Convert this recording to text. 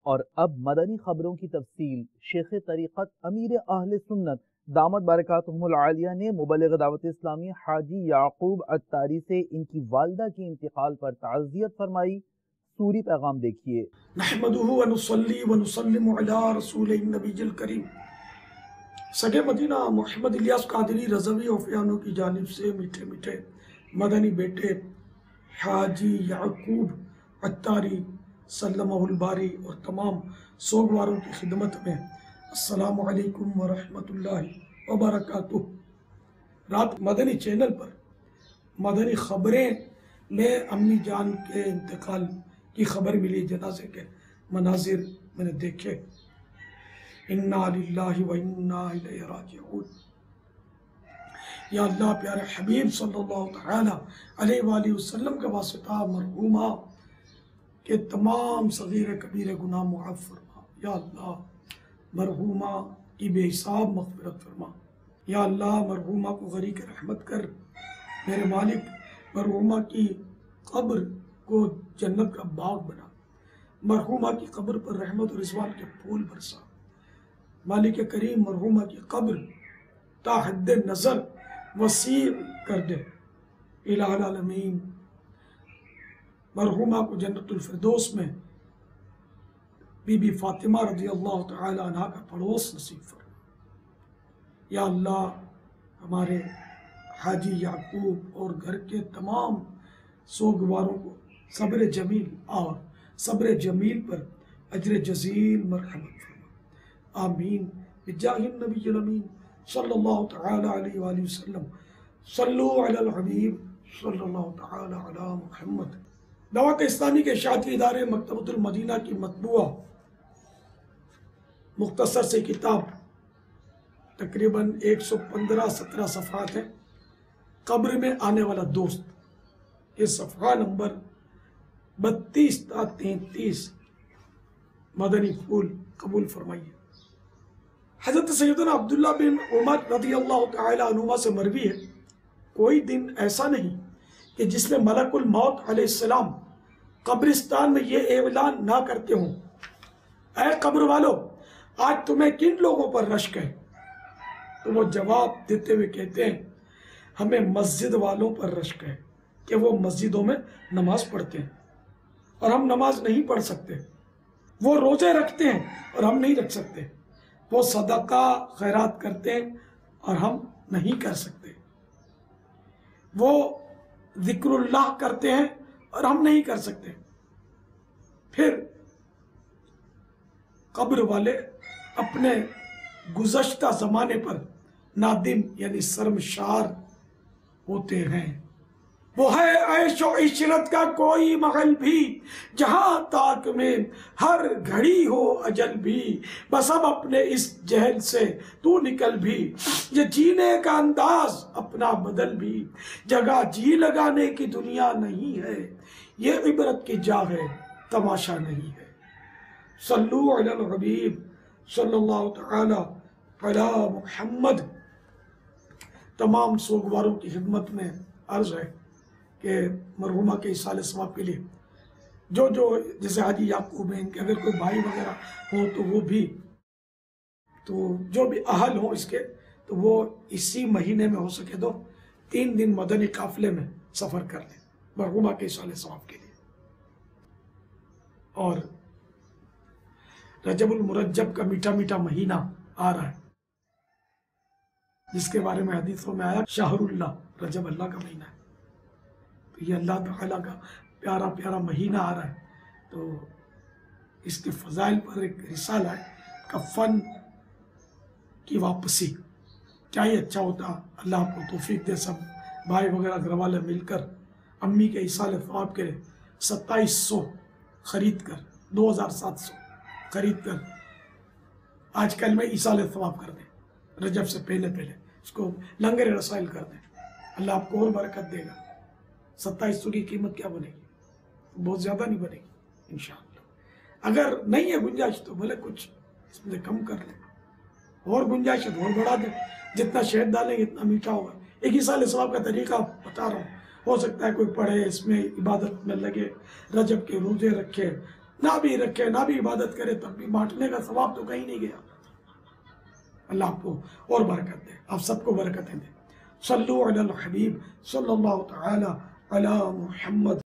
اور اب مدنی خبروں کی تفصیل۔ شیخ طریقت امیر اہل سنت دامت برکاتہم العالیہ نے مبلغ دعوت اسلامی حاجی یعقوب عطاری سے ان کی والدہ کے انتقال پر تعزیت فرمائی۔ سوری پیغام دیکھیے۔ نحمدہ ونصلی ونسلم علی رسول النبی الکریم۔ سگے مدینہ محمد الیاس قادری رضوی اوفیانو کی جانب سے میٹھے میٹھے مدنی بیٹے حاجی یعقوب عطاری سلمہ الباری اور تمام سوگواروں کی خدمت میں السلام علیکم ورحمۃ اللہ وبرکاتہ۔ رات مدنی چینل پر مدنی خبریں میں امی جان کے انتقال کی خبر ملی، جنازے کے مناظر میں نے دیکھے۔ انا للہ و انا الیہ راجعون۔ یا اللہ، پیارے حبیب صلی اللہ تعالی علیہ وآلہ وسلم کا واسطہ مرحومہ کہ تمام صغیر کبیر گناہ معاف فرما۔ یا اللہ، مرحومہ کی بے حساب مغفرت فرما۔ یا اللہ، مرحومہ کو غریق رحمت کر۔ میرے مالک، مرحومہ کی قبر کو جنت کا باغ بنا۔ مرحومہ کی قبر پر رحمت و رضوان کے پھول برسا۔ مالک کریم، مرحومہ کی قبر تا حد نظر وسیع کر دے۔ الہ العالمین، مرحومہ کو جنت الفردوس میں بی بی فاطمہ رضی اللہ تعالی عنہ کا پڑوس نصیب فرما۔ یا اللہ، ہمارے حاجی یعقوب اور گھر کے تمام سوگواروں کو صبر جمیل اور صبر جمیل پر اجر جزیل مرحمت فرما۔ آمین بجاہ النبی الامین صلی اللہ تعالی علیہ وآلہ وسلم۔ صلو علی الحبیب صلی اللہ تعالی علی محمد۔ دعوت اسلامی کے اشاعتی ادارے مکتبۃ المدینہ کی مطبوعہ مختصر سے کتاب تقریباً 115-17 صفحات ہیں۔ قبر میں آنے والا دوست، یہ صفحہ نمبر 32 تا 33 مدنی پھول قبول فرمائیے۔ حضرت سیدنا عبداللہ بن عمر رضی اللہ تعالی عنہما سے مروی ہے، کوئی دن ایسا نہیں کہ جس میں ملک الموت علیہ السلام قبرستان میں یہ اعلان نہ کرتے ہوں: اے قبر والو، آج تمہیں کن لوگوں پر رشک ہے؟ تو وہ جواب دیتے ہوئے کہتے ہیں: ہمیں مسجد والوں پر رشک ہے کہ وہ مسجدوں میں نماز پڑھتے ہیں اور ہم نماز نہیں پڑھ سکتے۔ وہ روزے رکھتے ہیں اور ہم نہیں رکھ سکتے۔ وہ صدقہ خیرات کرتے ہیں اور ہم نہیں کر سکتے۔ وہ ذکر اللہ کرتے ہیں اور ہم نہیں کر سکتے۔ پھر قبر والے اپنے گزشتہ زمانے پر نادم یعنی شرمسار ہوتے ہیں۔ وہ ہے عیش و عشرت کا کوئی محل بھی، جہاں تاک میں ہر گھڑی ہو اجل بھی، بس اب اپنے اس جہل سے تو نکل بھی، یہ جینے کا انداز اپنا بدل بھی، جگہ جی لگانے کی دنیا نہیں ہے، یہ عبرت کی جا ہے، تماشا نہیں ہے۔ صلو علی الحبیب صلی اللہ تعالی علی محمد۔ تمام سوگواروں کی خدمت میں عرض ہے کہ مرحومہ کے ایصال ثواب کے لیے جو جیسے حاجی یعقوب ہیں، ان کے اگر کوئی بھائی وغیرہ ہوں تو وہ بھی، تو جو بھی اہل ہوں اس کے، تو وہ اسی مہینے میں ہو سکے تو 3 دن مدنی قافلے میں سفر کر لیں مرحومہ کے ایصال ثواب کے لیے۔ اور رجب المرجب کا میٹھا میٹھا مہینہ آ رہا ہے، جس کے بارے میں حدیثوں میں آیا شہر اللہ، رجب اللہ کا مہینہ ہے، تو یہ اللہ تعالیٰ کا پیارا پیارا مہینہ آ رہا ہے۔ تو اس کے فضائل پر ایک رسالہ ہے، کفن کی واپسی۔ کیا ہی اچھا ہوتا، اللہ آپ کو توفیق دے، سب بھائی وغیرہ گھر والے مل کر امی کے ایصال ثواب کے 2700 خرید کر، 2700 خرید کر آج کل میں ایصال ثواب کر دیں، رجب سے پہلے اس کو لنگر رسائل کر دیں، اللہ آپ کو اور برکت دے گا۔ 2700 کی قیمت کیا بنے گی؟ بہت زیادہ نہیں بنے گی انشاءاللہ۔ اگر نہیں ہے گنجائش تو بھلے کچھ اس میں کم کر لیں، اور گنجائش ہے تو اور بڑھا دیں، جتنا شہد ڈالیں گے اتنا میٹھا ہوگا۔ ایک ایصال ثواب کا طریقہ بتا رہا ہوں، ہو سکتا ہے کوئی پڑھے، اس میں عبادت میں لگے، رجب کے روزے رکھے، نہ بھی رکھے نہ بھی عبادت کرے تب بھی بانٹنے کا ثواب تو کہیں نہیں گیا. اللہ آپ کو اور برکت دے، آپ سب کو برکتیں دے. صلو علی الحبیب صلی اللہ تعالی علی محمد.